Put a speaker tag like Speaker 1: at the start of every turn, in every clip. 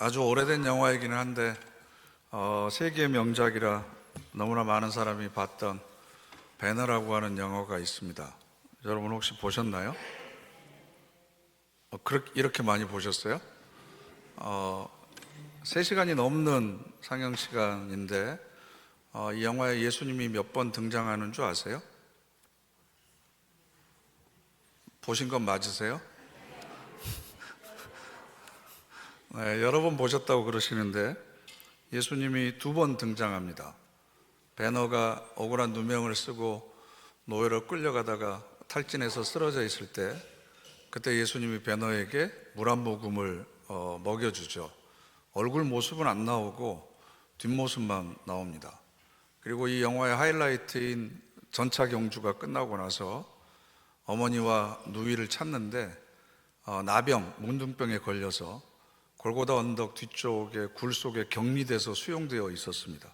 Speaker 1: 아주 오래된 영화이기는 한데 세계 명작이라 너무나 많은 사람이 봤던 배너라고 하는 영화가 있습니다. 여러분 혹시 보셨나요? 이렇게 많이 보셨어요? 3시간이 넘는 상영 시간인데 이 영화에 예수님이 몇 번 등장하는 줄 아세요? 보신 건 맞으세요? 네, 여러 번 보셨다고 그러시는데 예수님이 2번 등장합니다. 배너가 억울한 누명을 쓰고 노예로 끌려가다가 탈진해서 쓰러져 있을 때 그때 예수님이 배너에게 물 한 모금을 먹여주죠. 얼굴 모습은 안 나오고 뒷모습만 나옵니다. 그리고 이 영화의 하이라이트인 전차 경주가 끝나고 나서 어머니와 누이를 찾는데 나병, 문둥병에 걸려서 골고다 언덕 뒤쪽에 굴 속에 격리돼서 수용되어 있었습니다.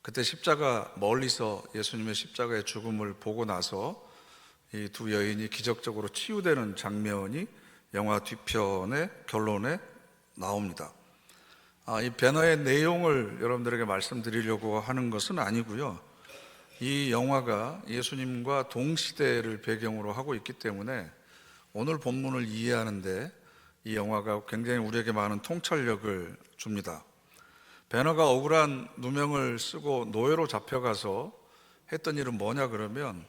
Speaker 1: 그때 십자가 멀리서 예수님의 십자가의 죽음을 보고 나서 이 두 여인이 기적적으로 치유되는 장면이 영화 뒤편의 결론에 나옵니다. 이 배너의 내용을 여러분들에게 말씀드리려고 하는 것은 아니고요. 이 영화가 예수님과 동시대를 배경으로 하고 있기 때문에 오늘 본문을 이해하는데 이 영화가 굉장히 우리에게 많은 통찰력을 줍니다. 배너가 억울한 누명을 쓰고 노예로 잡혀가서 했던 일은 뭐냐 그러면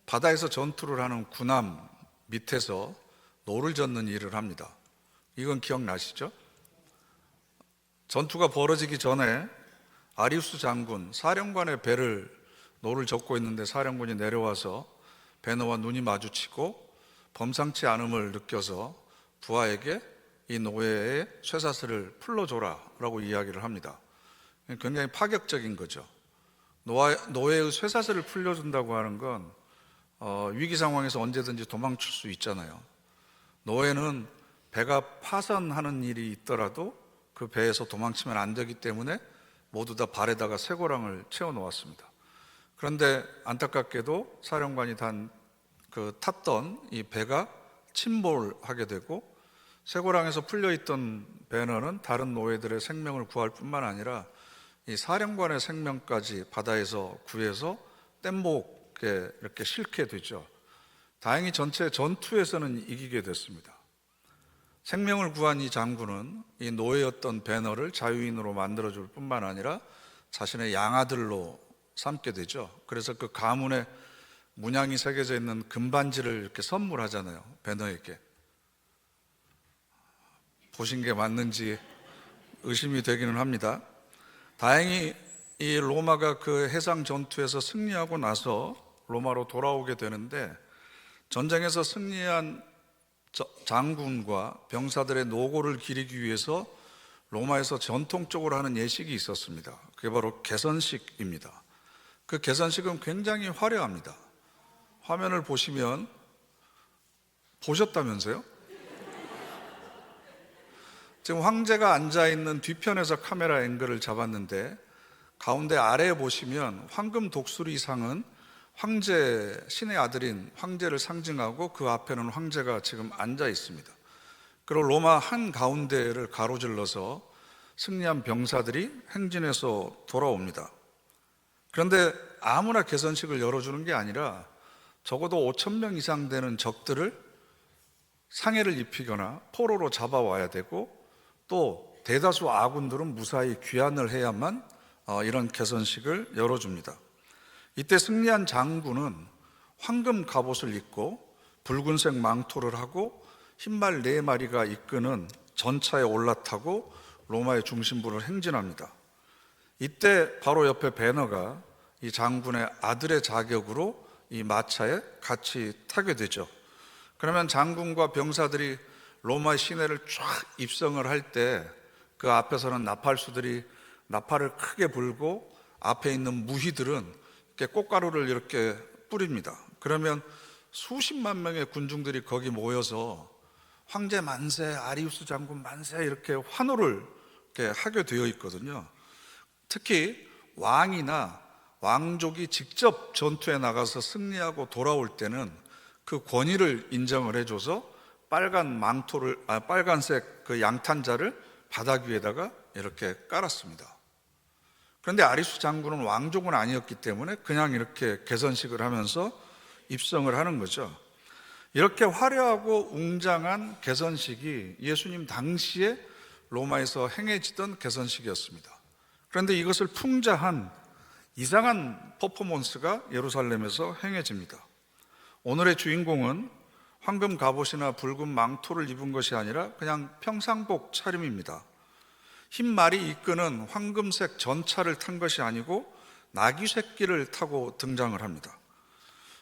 Speaker 1: 바다에서 전투를 하는 군함 밑에서 노를 젓는 일을 합니다. 이건 기억나시죠? 전투가 벌어지기 전에 아리우스 장군, 사령관의 배를 노를 젓고 있는데 사령군이 내려와서 배너와 눈이 마주치고 범상치 않음을 느껴서 부하에게 이 노예의 쇠사슬을 풀어줘라 라고 이야기를 합니다. 굉장히 파격적인 거죠. 노예의 쇠사슬을 풀려준다고 하는 건 위기 상황에서 언제든지 도망칠 수 있잖아요. 노예는 배가 파선하는 일이 있더라도 그 배에서 도망치면 안 되기 때문에 모두 다 발에다가 쇠고랑을 채워 놓았습니다. 그런데 안타깝게도 사령관이 탔던 이 배가 침몰하게 되고 쇠고랑에서 풀려있던 배너는 다른 노예들의 생명을 구할 뿐만 아니라 이 사령관의 생명까지 바다에서 구해서 뗏목에 이렇게 싣게 되죠. 다행히 전체 전투에서는 이기게 됐습니다. 생명을 구한 이 장군은 이 노예였던 배너를 자유인으로 만들어줄 뿐만 아니라 자신의 양아들로 삼게 되죠. 그래서 그 가문에 문양이 새겨져 있는 금반지를 이렇게 선물하잖아요, 배너에게. 보신 게 맞는지 의심이 되기는 합니다. 다행히 이 로마가 그 해상 전투에서 승리하고 나서 로마로 돌아오게 되는데 전쟁에서 승리한 장군과 병사들의 노고를 기리기 위해서 로마에서 전통적으로 하는 예식이 있었습니다. 그게 바로 개선식입니다. 그 개선식은 굉장히 화려합니다. 화면을 보시면 보셨다면서요? 지금 황제가 앉아있는 뒤편에서 카메라 앵글을 잡았는데 가운데 아래에 보시면 황금 독수리상은 황제, 신의 아들인 황제를 상징하고 그 앞에는 황제가 지금 앉아 있습니다. 그리고 로마 한가운데를 가로질러서 승리한 병사들이 행진해서 돌아옵니다. 그런데 아무나 개선식을 열어주는 게 아니라 적어도 5,000명 이상 되는 적들을 상해를 입히거나 포로로 잡아와야 되고 또 대다수 아군들은 무사히 귀환을 해야만 이런 개선식을 열어줍니다. 이때 승리한 장군은 황금 갑옷을 입고 붉은색 망토를 하고 흰말 4마리가 이끄는 전차에 올라타고 로마의 중심부를 행진합니다. 이때 바로 옆에 배너가 이 장군의 아들의 자격으로 이 마차에 같이 타게 되죠. 그러면 장군과 병사들이 로마 시내를 쫙 입성을 할 때 그 앞에서는 나팔수들이 나팔을 크게 불고 앞에 있는 무희들은 이렇게 꽃가루를 이렇게 뿌립니다. 그러면 수십만 명의 군중들이 거기 모여서 황제 만세, 아리우스 장군 만세 이렇게 환호를 이렇게 하게 되어 있거든요. 특히 왕이나 왕족이 직접 전투에 나가서 승리하고 돌아올 때는 그 권위를 인정을 해줘서 빨간색 그 양탄자를 바닥 위에다가 이렇게 깔았습니다. 그런데 아리수 장군은 왕족은 아니었기 때문에 그냥 이렇게 개선식을 하면서 입성을 하는 거죠. 이렇게 화려하고 웅장한 개선식이 예수님 당시에 로마에서 행해지던 개선식이었습니다. 그런데 이것을 풍자한 이상한 퍼포먼스가 예루살렘에서 행해집니다. 오늘의 주인공은 황금 갑옷이나 붉은 망토를 입은 것이 아니라 그냥 평상복 차림입니다. 흰 말이 이끄는 황금색 전차를 탄 것이 아니고 나귀 새끼를 타고 등장을 합니다.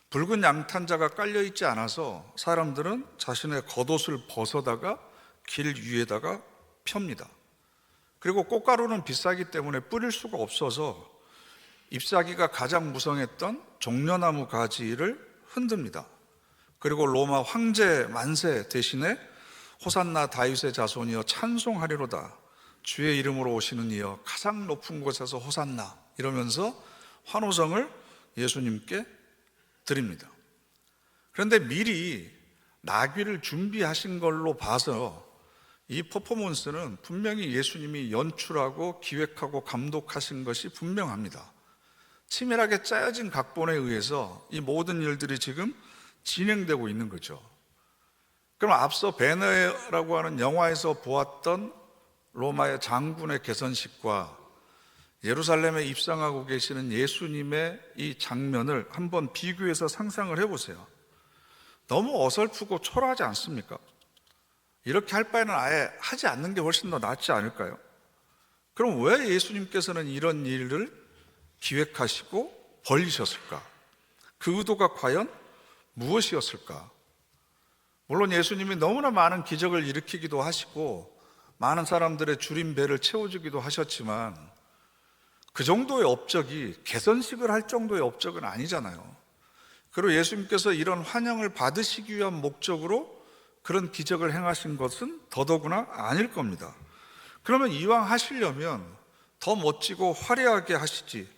Speaker 1: 붉은 양탄자가 깔려있지 않아서 사람들은 자신의 겉옷을 벗어다가 길 위에다가 펴니다. 그리고 꽃가루는 비싸기 때문에 뿌릴 수가 없어서 잎사귀가 가장 무성했던 종려나무 가지를 흔듭니다. 그리고 로마 황제 만세 대신에 호산나 다윗의 자손이여 찬송하리로다, 주의 이름으로 오시는 이여 가장 높은 곳에서 호산나, 이러면서 환호성을 예수님께 드립니다. 그런데 미리 나귀를 준비하신 걸로 봐서 이 퍼포먼스는 분명히 예수님이 연출하고 기획하고 감독하신 것이 분명합니다. 치밀하게 짜여진 각본에 의해서 이 모든 일들이 지금 진행되고 있는 거죠. 그럼 앞서 베네라고 하는 영화에서 보았던 로마의 장군의 개선식과 예루살렘에 입성하고 계시는 예수님의 이 장면을 한번 비교해서 상상을 해보세요. 너무 어설프고 초라하지 않습니까? 이렇게 할 바에는 아예 하지 않는 게 훨씬 더 낫지 않을까요? 그럼 왜 예수님께서는 이런 일을 기획하시고 벌리셨을까? 그 의도가 과연 무엇이었을까? 물론 예수님이 너무나 많은 기적을 일으키기도 하시고 많은 사람들의 줄인 배를 채워주기도 하셨지만 그 정도의 업적이 개선식을 할 정도의 업적은 아니잖아요. 그리고 예수님께서 이런 환영을 받으시기 위한 목적으로 그런 기적을 행하신 것은 더더구나 아닐 겁니다. 그러면 이왕 하시려면 더 멋지고 화려하게 하시지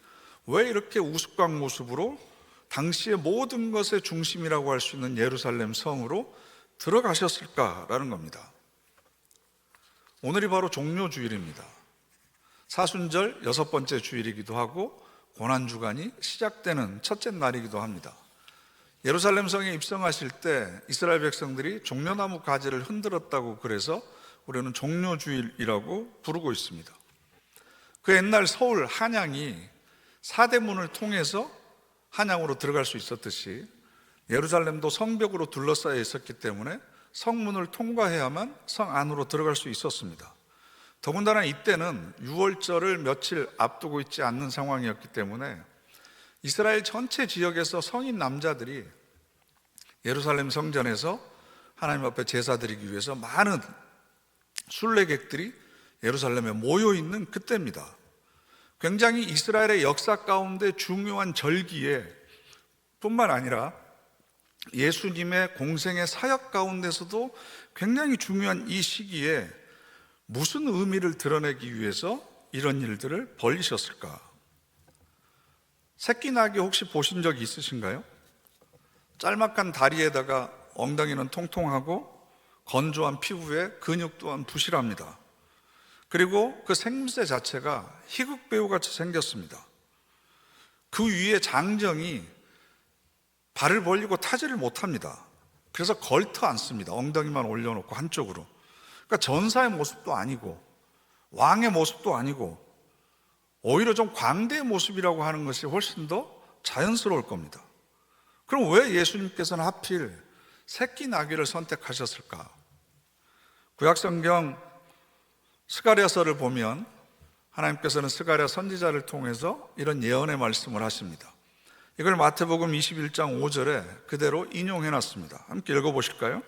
Speaker 1: 왜 이렇게 우스꽝모습으로 당시의 모든 것의 중심이라고 할 수 있는 예루살렘 성으로 들어가셨을까라는 겁니다. 오늘이 바로 종료주일입니다. 사순절 6번째 주일이기도 하고 고난주간이 시작되는 첫째 날이기도 합니다. 예루살렘 성에 입성하실 때 이스라엘 백성들이 종려나무 가지를 흔들었다고 그래서 우리는 종료주일이라고 부르고 있습니다. 그 옛날 서울 한양이 사대문을 통해서 한양으로 들어갈 수 있었듯이 예루살렘도 성벽으로 둘러싸여 있었기 때문에 성문을 통과해야만 성 안으로 들어갈 수 있었습니다. 더군다나 이때는 유월절을 며칠 앞두고 있지 않는 상황이었기 때문에 이스라엘 전체 지역에서 성인 남자들이 예루살렘 성전에서 하나님 앞에 제사 드리기 위해서 많은 순례객들이 예루살렘에 모여 있는 그때입니다. 굉장히 이스라엘의 역사 가운데 중요한 절기에 뿐만 아니라 예수님의 공생의 사역 가운데서도 굉장히 중요한 이 시기에 무슨 의미를 드러내기 위해서 이런 일들을 벌이셨을까? 새끼 나귀 혹시 보신 적 있으신가요? 짤막한 다리에다가 엉덩이는 통통하고 건조한 피부에 근육 또한 부실합니다. 그리고 그 생김새 자체가 희극배우같이 생겼습니다. 그 위에 장정이 발을 벌리고 타지를 못합니다. 그래서 걸터 앉습니다. 엉덩이만 올려놓고 한쪽으로. 그러니까 전사의 모습도 아니고 왕의 모습도 아니고 오히려 좀 광대의 모습이라고 하는 것이 훨씬 더 자연스러울 겁니다. 그럼 왜 예수님께서는 하필 새끼 나귀를 선택하셨을까? 구약성경 스가랴서를 보면 하나님께서는 스가랴 선지자를 통해서 이런 예언의 말씀을 하십니다. 이걸 마태복음 21장 5절에 그대로 인용해 놨습니다. 함께 읽어보실까요?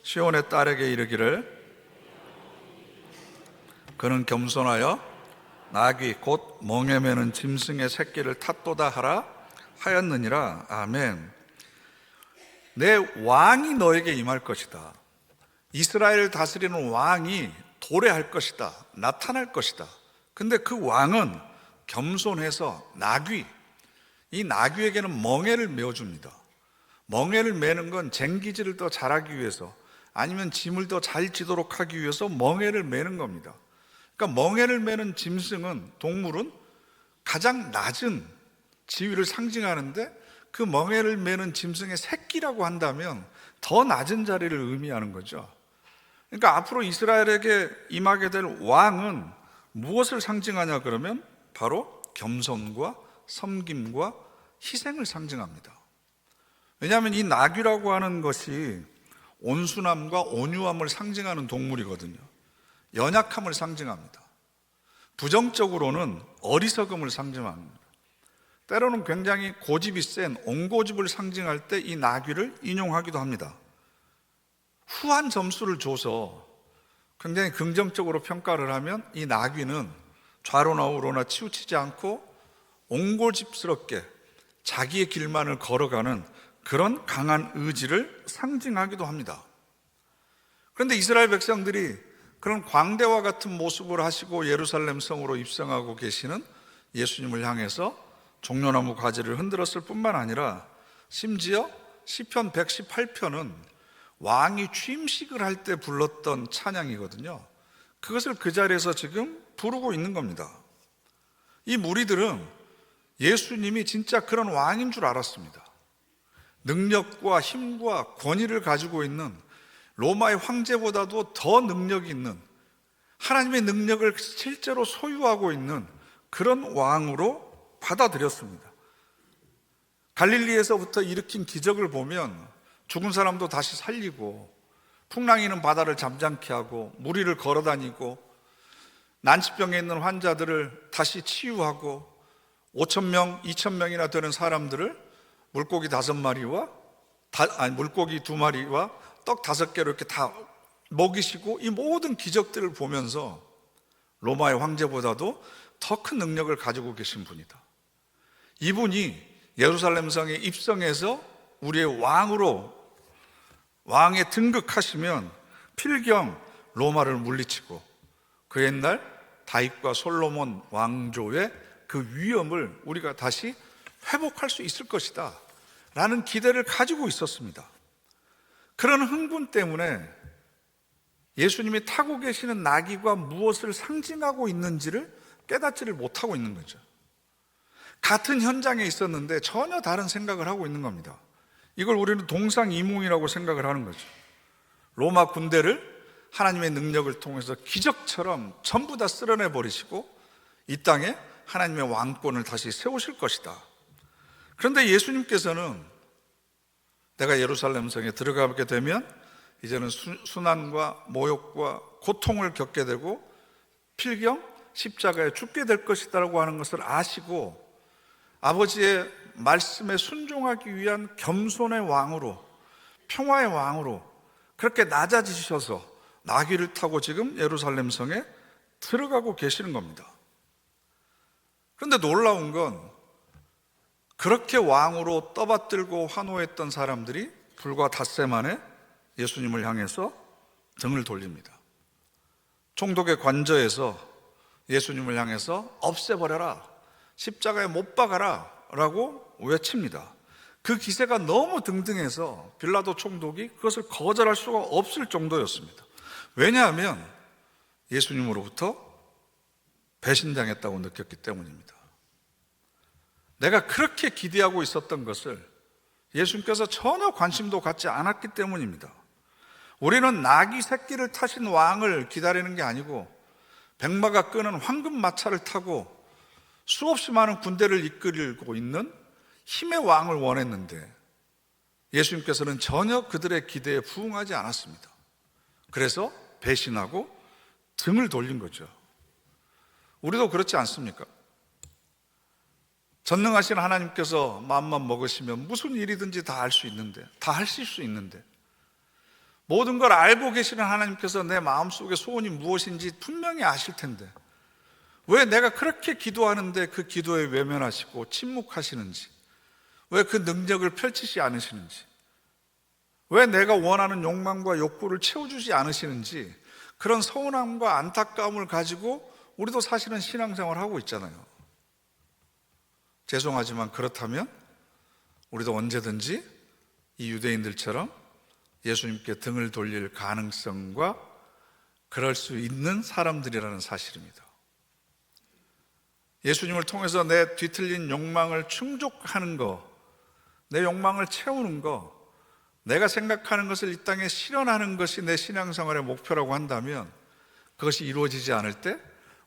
Speaker 1: 시온의 딸에게 이르기를 그는 겸손하여 나귀 곧 멍에 매는 짐승의 새끼를 탔도다 하라 하였느니라. 아멘. 내 왕이 너에게 임할 것이다. 이스라엘을 다스리는 왕이 도래할 것이다. 나타날 것이다. 근데 그 왕은 겸손해서 나귀, 이 나귀에게는 멍에를 메어줍니다. 멍에를 매는 건 쟁기질을 더 잘하기 위해서 아니면 짐을 더 잘 지도록 하기 위해서 멍에를 매는 겁니다. 그러니까 멍에를 매는 짐승은, 동물은 가장 낮은 지위를 상징하는데, 그 멍에를 매는 짐승의 새끼라고 한다면 더 낮은 자리를 의미하는 거죠. 그러니까 앞으로 이스라엘에게 임하게 될 왕은 무엇을 상징하냐 그러면 바로 겸손과 섬김과 희생을 상징합니다. 왜냐하면 이 나귀라고 하는 것이 온순함과 온유함을 상징하는 동물이거든요. 연약함을 상징합니다. 부정적으로는 어리석음을 상징합니다. 때로는 굉장히 고집이 센 옹고집을 상징할 때 이 나귀를 인용하기도 합니다. 후한 점수를 줘서 굉장히 긍정적으로 평가를 하면 이 나귀는 좌로나 우로나 치우치지 않고 옹고집스럽게 자기의 길만을 걸어가는 그런 강한 의지를 상징하기도 합니다. 그런데 이스라엘 백성들이 그런 광대와 같은 모습을 하시고 예루살렘 성으로 입성하고 계시는 예수님을 향해서 종려나무 가지를 흔들었을 뿐만 아니라 심지어 시편 118편은 왕이 취임식을 할 때 불렀던 찬양이거든요. 그것을 그 자리에서 지금 부르고 있는 겁니다. 이 무리들은 예수님이 진짜 그런 왕인 줄 알았습니다. 능력과 힘과 권위를 가지고 있는, 로마의 황제보다도 더 능력이 있는, 하나님의 능력을 실제로 소유하고 있는 그런 왕으로 받아들였습니다. 갈릴리에서부터 일으킨 기적을 보면 죽은 사람도 다시 살리고, 풍랑이는 바다를 잠잠케 하고, 무리를 걸어다니고, 난치병에 있는 환자들을 다시 치유하고, 5,000명, 2,000명이나 되는 사람들을 물고기 5마리와 물고기 2마리와 떡 5개로 이렇게 다 먹이시고, 이 모든 기적들을 보면서 로마의 황제보다도 더 큰 능력을 가지고 계신 분이다. 이분이 예루살렘 성에 입성해서 우리의 왕에 등극하시면 필경 로마를 물리치고 그 옛날 다윗과 솔로몬 왕조의 그 위엄을 우리가 다시 회복할 수 있을 것이다 라는 기대를 가지고 있었습니다. 그런 흥분 때문에 예수님이 타고 계시는 나귀가 무엇을 상징하고 있는지를 깨닫지를 못하고 있는 거죠. 같은 현장에 있었는데 전혀 다른 생각을 하고 있는 겁니다. 이걸 우리는 동상이몽이라고 생각을 하는 거죠. 로마 군대를 하나님의 능력을 통해서 기적처럼 전부 다 쓸어내 버리시고 이 땅에 하나님의 왕권을 다시 세우실 것이다. 그런데 예수님께서는 내가 예루살렘 성에 들어가게 되면 이제는 순환과 모욕과 고통을 겪게 되고 필경 십자가에 죽게 될 것이다라고 하는 것을 아시고 아버지의 말씀에 순종하기 위한 겸손의 왕으로, 평화의 왕으로 그렇게 낮아지셔서 나귀를 타고 지금 예루살렘 성에 들어가고 계시는 겁니다. 그런데 놀라운 건 그렇게 왕으로 떠받들고 환호했던 사람들이 불과 닷새 만에 예수님을 향해서 등을 돌립니다. 총독의 관저에서 예수님을 향해서 없애버려라, 십자가에 못 박아라 라고 외칩니다. 그 기세가 너무 등등해서 빌라도 총독이 그것을 거절할 수가 없을 정도였습니다. 왜냐하면 예수님으로부터 배신당했다고 느꼈기 때문입니다. 내가 그렇게 기대하고 있었던 것을 예수님께서 전혀 관심도 갖지 않았기 때문입니다. 우리는 나귀 새끼를 타신 왕을 기다리는 게 아니고 백마가 끄는 황금 마차를 타고 수없이 많은 군대를 이끌고 있는 힘의 왕을 원했는데 예수님께서는 전혀 그들의 기대에 부응하지 않았습니다. 그래서 배신하고 등을 돌린 거죠. 우리도 그렇지 않습니까? 전능하신 하나님께서 마음만 먹으시면 무슨 일이든지 다 할 수 있는데, 다 하실 수 있는데, 모든 걸 알고 계시는 하나님께서 내 마음속의 소원이 무엇인지 분명히 아실 텐데 왜 내가 그렇게 기도하는데 그 기도에 외면하시고 침묵하시는지, 왜 그 능력을 펼치지 않으시는지, 왜 내가 원하는 욕망과 욕구를 채워주지 않으시는지, 그런 서운함과 안타까움을 가지고 우리도 사실은 신앙생활을 하고 있잖아요. 죄송하지만 그렇다면 우리도 언제든지 이 유대인들처럼 예수님께 등을 돌릴 가능성과 그럴 수 있는 사람들이라는 사실입니다. 예수님을 통해서 내 뒤틀린 욕망을 충족하는 거, 내 욕망을 채우는 거, 내가 생각하는 것을 이 땅에 실현하는 것이 내 신앙생활의 목표라고 한다면 그것이 이루어지지 않을 때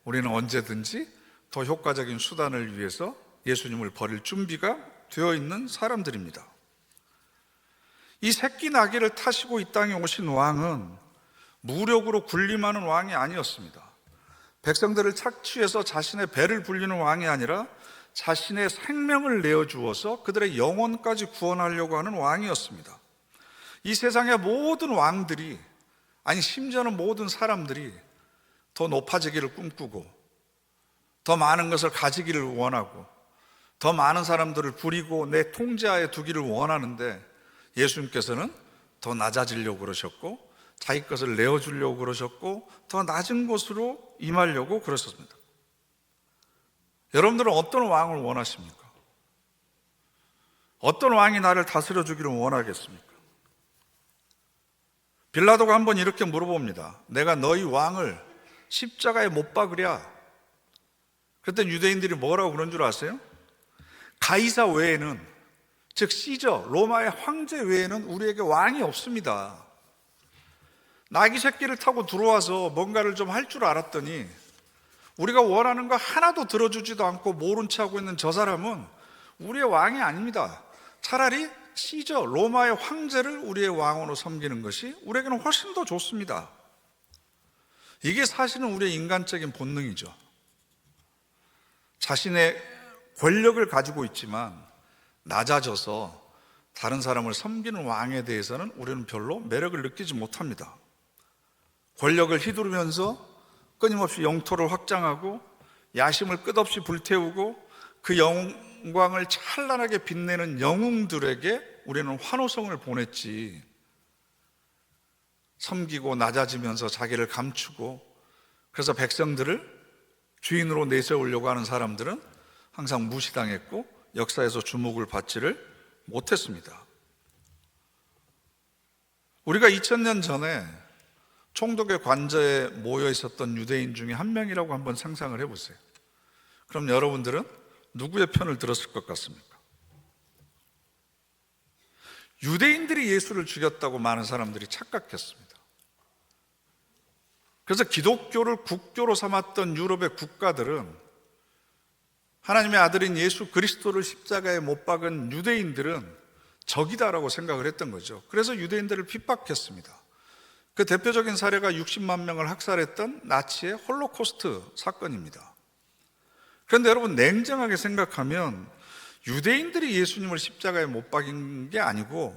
Speaker 1: 우리는 언제든지 더 효과적인 수단을 위해서 예수님을 버릴 준비가 되어 있는 사람들입니다. 이 새끼 나귀를 타시고 이 땅에 오신 왕은 무력으로 군림하는 왕이 아니었습니다. 백성들을 착취해서 자신의 배를 불리는 왕이 아니라 자신의 생명을 내어주어서 그들의 영혼까지 구원하려고 하는 왕이었습니다. 이 세상의 모든 왕들이, 아니 심지어는 모든 사람들이 더 높아지기를 꿈꾸고 더 많은 것을 가지기를 원하고 더 많은 사람들을 부리고 내 통제하에 두기를 원하는데 예수님께서는 더 낮아지려고 그러셨고 자기 것을 내어주려고 그러셨고 더 낮은 곳으로 임하려고 그러셨습니다. 여러분들은 어떤 왕을 원하십니까? 어떤 왕이 나를 다스려 주기를 원하겠습니까? 빌라도가 한번 이렇게 물어봅니다. 내가 너희 왕을 십자가에 못 박으랴. 그때 유대인들이 뭐라고 그런 줄 아세요? 가이사 외에는, 즉 시저, 로마의 황제 외에는 우리에게 왕이 없습니다. 나귀 새끼를 타고 들어와서 뭔가를 좀 할 줄 알았더니 우리가 원하는 거 하나도 들어주지도 않고 모른 체 하고 있는 저 사람은 우리의 왕이 아닙니다. 차라리 시저, 로마의 황제를 우리의 왕으로 섬기는 것이 우리에게는 훨씬 더 좋습니다. 이게 사실은 우리의 인간적인 본능이죠. 자신의 권력을 가지고 있지만 낮아져서 다른 사람을 섬기는 왕에 대해서는 우리는 별로 매력을 느끼지 못합니다. 권력을 휘두르면서 끊임없이 영토를 확장하고 야심을 끝없이 불태우고 그 영광을 찬란하게 빛내는 영웅들에게 우리는 환호성을 보냈지, 섬기고 낮아지면서 자기를 감추고 그래서 백성들을 주인으로 내세우려고 하는 사람들은 항상 무시당했고 역사에서 주목을 받지를 못했습니다. 우리가 2000년 전에 총독의 관저에 모여 있었던 유대인 중에 한 명이라고 한번 상상을 해보세요. 그럼 여러분들은 누구의 편을 들었을 것 같습니까? 유대인들이 예수를 죽였다고 많은 사람들이 착각했습니다. 그래서 기독교를 국교로 삼았던 유럽의 국가들은 하나님의 아들인 예수 그리스도를 십자가에 못 박은 유대인들은 적이다라고 생각을 했던 거죠. 그래서 유대인들을 핍박했습니다. 그 대표적인 사례가 60만 명을 학살했던 나치의 홀로코스트 사건입니다. 그런데 여러분 냉정하게 생각하면 유대인들이 예수님을 십자가에 못 박인 게 아니고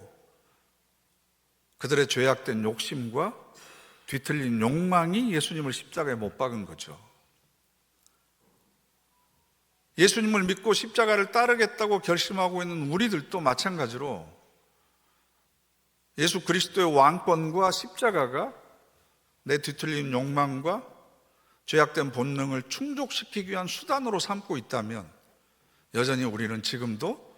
Speaker 1: 그들의 죄악된 욕심과 뒤틀린 욕망이 예수님을 십자가에 못 박은 거죠. 예수님을 믿고 십자가를 따르겠다고 결심하고 있는 우리들도 마찬가지로 예수 그리스도의 왕권과 십자가가 내 뒤틀린 욕망과 죄악된 본능을 충족시키기 위한 수단으로 삼고 있다면 여전히 우리는 지금도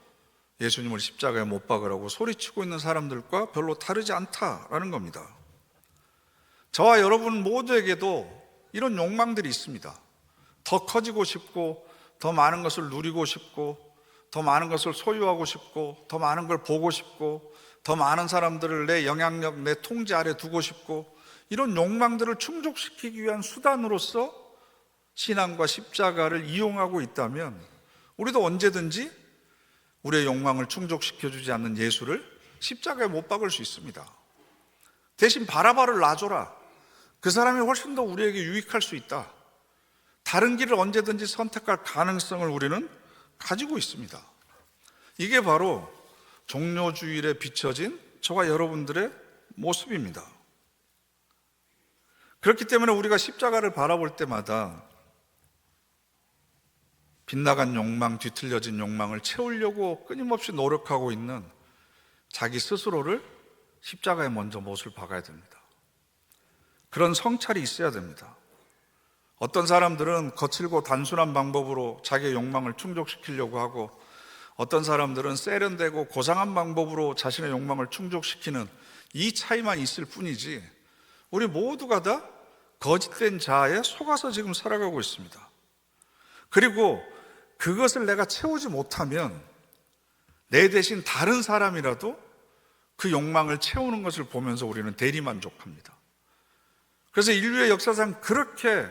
Speaker 1: 예수님을 십자가에 못 박으라고 소리치고 있는 사람들과 별로 다르지 않다라는 겁니다. 저와 여러분 모두에게도 이런 욕망들이 있습니다. 더 커지고 싶고 더 많은 것을 누리고 싶고 더 많은 것을 소유하고 싶고 더 많은 걸 보고 싶고 더 많은 사람들을 내 영향력, 내 통제 아래 두고 싶고 이런 욕망들을 충족시키기 위한 수단으로서 신앙과 십자가를 이용하고 있다면 우리도 언제든지 우리의 욕망을 충족시켜주지 않는 예수를 십자가에 못 박을 수 있습니다. 대신 바라바를 놔줘라. 그 사람이 훨씬 더 우리에게 유익할 수 있다. 다른 길을 언제든지 선택할 가능성을 우리는 가지고 있습니다. 이게 바로 종료주일에 비춰진 저와 여러분들의 모습입니다. 그렇기 때문에 우리가 십자가를 바라볼 때마다 빗나간 욕망, 뒤틀려진 욕망을 채우려고 끊임없이 노력하고 있는 자기 스스로를 십자가에 먼저 못을 박아야 됩니다. 그런 성찰이 있어야 됩니다. 어떤 사람들은 거칠고 단순한 방법으로 자기의 욕망을 충족시키려고 하고 어떤 사람들은 세련되고 고상한 방법으로 자신의 욕망을 충족시키는 이 차이만 있을 뿐이지 우리 모두가 다 거짓된 자아에 속아서 지금 살아가고 있습니다. 그리고 그것을 내가 채우지 못하면 내 대신 다른 사람이라도 그 욕망을 채우는 것을 보면서 우리는 대리만족합니다. 그래서 인류의 역사상 그렇게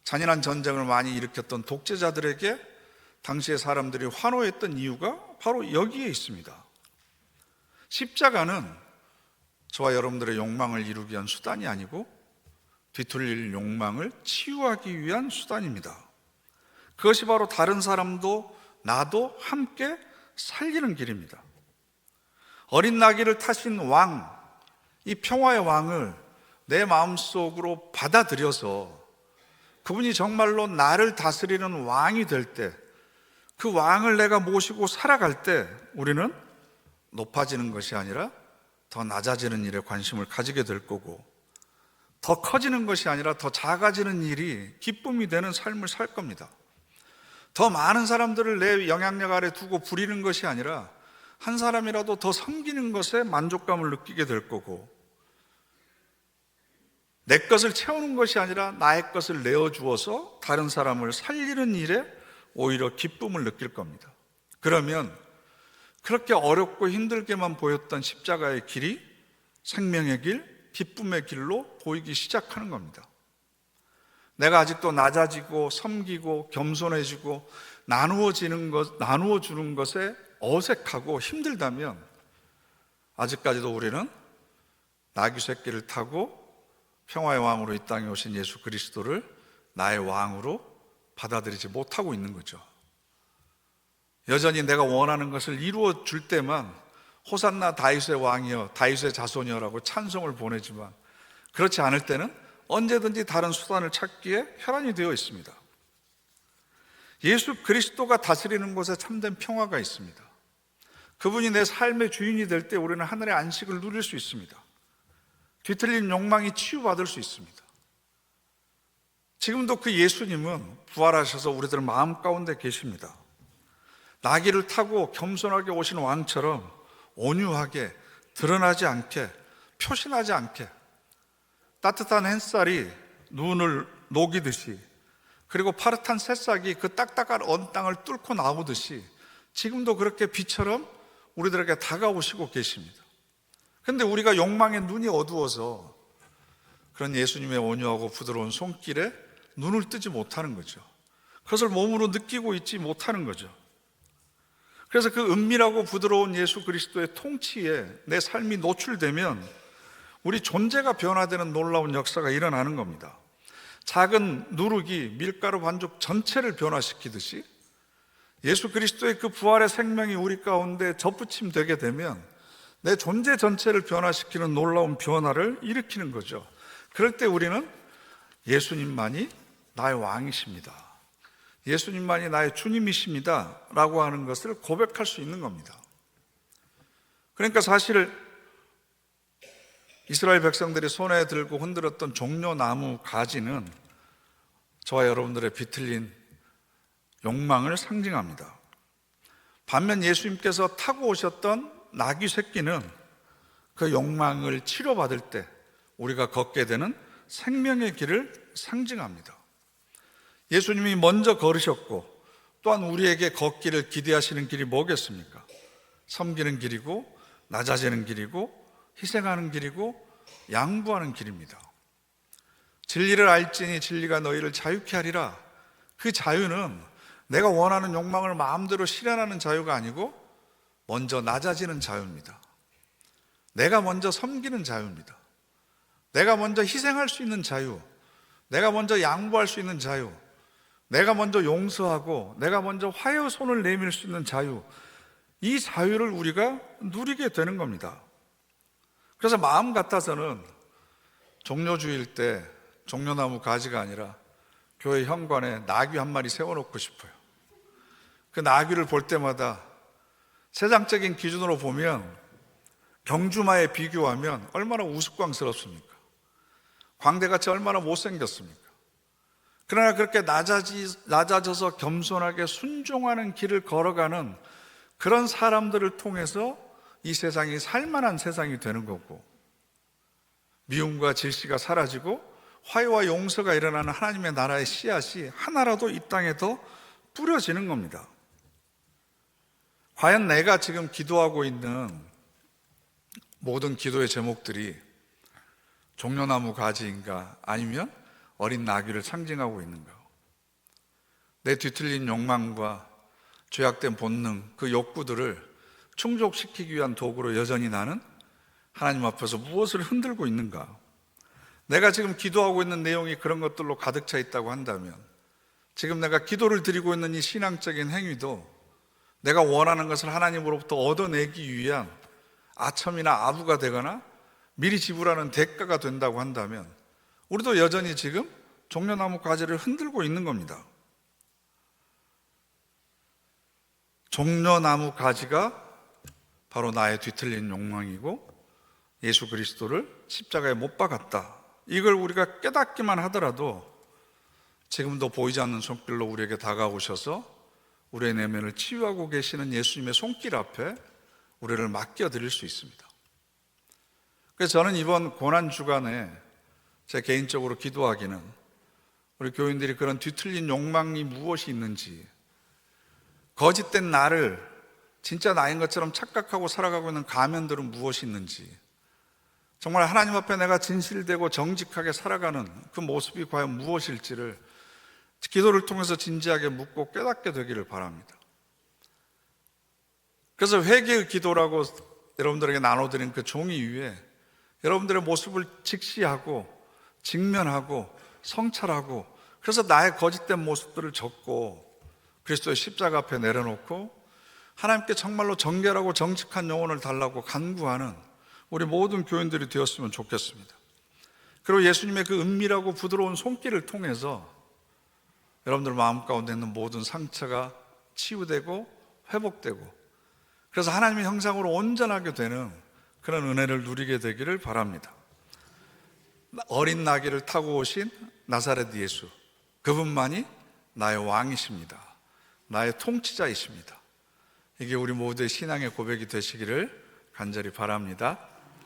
Speaker 1: 잔인한 전쟁을 많이 일으켰던 독재자들에게 당시의 사람들이 환호했던 이유가 바로 여기에 있습니다. 십자가는 저와 여러분들의 욕망을 이루기 위한 수단이 아니고 뒤틀릴 욕망을 치유하기 위한 수단입니다. 그것이 바로 다른 사람도 나도 함께 살리는 길입니다. 어린 나귀를 타신 왕, 이 평화의 왕을 내 마음속으로 받아들여서 그분이 정말로 나를 다스리는 왕이 될 때, 그 왕을 내가 모시고 살아갈 때 우리는 높아지는 것이 아니라 더 낮아지는 일에 관심을 가지게 될 거고, 더 커지는 것이 아니라 더 작아지는 일이 기쁨이 되는 삶을 살 겁니다. 더 많은 사람들을 내 영향력 아래 두고 부리는 것이 아니라 한 사람이라도 더 섬기는 것에 만족감을 느끼게 될 거고, 내 것을 채우는 것이 아니라 나의 것을 내어주어서 다른 사람을 살리는 일에 오히려 기쁨을 느낄 겁니다. 그러면 그렇게 어렵고 힘들게만 보였던 십자가의 길이 생명의 길, 기쁨의 길로 보이기 시작하는 겁니다. 내가 아직도 낮아지고 섬기고 겸손해지고 나누어 주는 것에 어색하고 힘들다면 아직까지도 우리는 나귀 새끼를 타고 평화의 왕으로 이 땅에 오신 예수 그리스도를 나의 왕으로 받아들이지 못하고 있는 거죠. 여전히 내가 원하는 것을 이루어 줄 때만 호산나 다윗의 왕이여 다윗의 자손이여라고 찬송을 보내지만, 그렇지 않을 때는 언제든지 다른 수단을 찾기에 혈안이 되어 있습니다. 예수 그리스도가 다스리는 곳에 참된 평화가 있습니다. 그분이 내 삶의 주인이 될 때 우리는 하늘의 안식을 누릴 수 있습니다. 뒤틀린 욕망이 치유받을 수 있습니다. 지금도 그 예수님은 부활하셔서 우리들 마음 가운데 계십니다. 나귀를 타고 겸손하게 오신 왕처럼 온유하게, 드러나지 않게, 표신하지 않게, 따뜻한 햇살이 눈을 녹이듯이, 그리고 파릇한 새싹이 그 딱딱한 언 땅을 뚫고 나오듯이 지금도 그렇게 비처럼 우리들에게 다가오시고 계십니다. 그런데 우리가 욕망의 눈이 어두워서 그런 예수님의 온유하고 부드러운 손길에 눈을 뜨지 못하는 거죠. 그것을 몸으로 느끼고 있지 못하는 거죠. 그래서 그 은밀하고 부드러운 예수 그리스도의 통치에 내 삶이 노출되면 우리 존재가 변화되는 놀라운 역사가 일어나는 겁니다. 작은 누룩이 밀가루 반죽 전체를 변화시키듯이 예수 그리스도의 그 부활의 생명이 우리 가운데 접붙임되게 되면 내 존재 전체를 변화시키는 놀라운 변화를 일으키는 거죠. 그럴 때 우리는 예수님만이 나의 왕이십니다, 예수님만이 나의 주님이십니다 라고 하는 것을 고백할 수 있는 겁니다. 그러니까 사실 이스라엘 백성들이 손에 들고 흔들었던 종려나무 가지는 저와 여러분들의 비틀린 욕망을 상징합니다. 반면 예수님께서 타고 오셨던 나귀 새끼는 그 욕망을 치료받을 때 우리가 걷게 되는 생명의 길을 상징합니다. 예수님이 먼저 걸으셨고 또한 우리에게 걷기를 기대하시는 길이 뭐겠습니까? 섬기는 길이고 낮아지는 길이고 희생하는 길이고 양보하는 길입니다. 진리를 알지니 진리가 너희를 자유케 하리라. 그 자유는 내가 원하는 욕망을 마음대로 실현하는 자유가 아니고 먼저 낮아지는 자유입니다. 내가 먼저 섬기는 자유입니다. 내가 먼저 희생할 수 있는 자유, 내가 먼저 양보할 수 있는 자유, 내가 먼저 용서하고 내가 먼저 화해의 손을 내밀 수 있는 자유, 이 자유를 우리가 누리게 되는 겁니다. 그래서 마음 같아서는 종려주일 때 종려나무 가지가 아니라 교회 현관에 나귀 한 마리 세워놓고 싶어요. 그 나귀를 볼 때마다 세상적인 기준으로 보면 경주마에 비교하면 얼마나 우스꽝스럽습니까? 광대같이 얼마나 못생겼습니까? 그러나 그렇게 낮아져서 겸손하게 순종하는 길을 걸어가는 그런 사람들을 통해서 이 세상이 살만한 세상이 되는 거고, 미움과 질시가 사라지고 화해와 용서가 일어나는 하나님의 나라의 씨앗이 하나라도 이 땅에 더 뿌려지는 겁니다. 과연 내가 지금 기도하고 있는 모든 기도의 제목들이 종려나무 가지인가, 아니면 어린 나귀를 상징하고 있는가? 내 뒤틀린 욕망과 죄악된 본능, 그 욕구들을 충족시키기 위한 도구로 여전히 나는 하나님 앞에서 무엇을 흔들고 있는가? 내가 지금 기도하고 있는 내용이 그런 것들로 가득 차 있다고 한다면, 지금 내가 기도를 드리고 있는 이 신앙적인 행위도 내가 원하는 것을 하나님으로부터 얻어내기 위한 아첨이나 아부가 되거나 미리 지불하는 대가가 된다고 한다면, 우리도 여전히 지금 종려나무 가지를 흔들고 있는 겁니다. 종려나무 가지가 바로 나의 뒤틀린 욕망이고, 예수 그리스도를 십자가에 못 박았다, 이걸 우리가 깨닫기만 하더라도 지금도 보이지 않는 손길로 우리에게 다가오셔서 우리의 내면을 치유하고 계시는 예수님의 손길 앞에 우리를 맡겨드릴 수 있습니다. 그래서 저는 이번 고난주간에 제 개인적으로 기도하기는, 우리 교인들이 그런 뒤틀린 욕망이 무엇이 있는지, 거짓된 나를 진짜 나인 것처럼 착각하고 살아가고 있는 가면들은 무엇이 있는지, 정말 하나님 앞에 내가 진실되고 정직하게 살아가는 그 모습이 과연 무엇일지를 기도를 통해서 진지하게 묻고 깨닫게 되기를 바랍니다. 그래서 회개의 기도라고 여러분들에게 나눠드린 그 종이 위에 여러분들의 모습을 직시하고 직면하고 성찰하고, 그래서 나의 거짓된 모습들을 적고 그리스도의 십자가 앞에 내려놓고 하나님께 정말로 정결하고 정직한 영혼을 달라고 간구하는 우리 모든 교인들이 되었으면 좋겠습니다. 그리고 예수님의 그 은밀하고 부드러운 손길을 통해서 여러분들 마음 가운데 있는 모든 상처가 치유되고 회복되고, 그래서 하나님의 형상으로 온전하게 되는 그런 은혜를 누리게 되기를 바랍니다. 어린 나귀를 타고 오신 나사렛 예수, 그분만이 나의 왕이십니다. 나의 통치자이십니다. 이게 우리 모두의 신앙의 고백이 되시기를 간절히 바랍니다.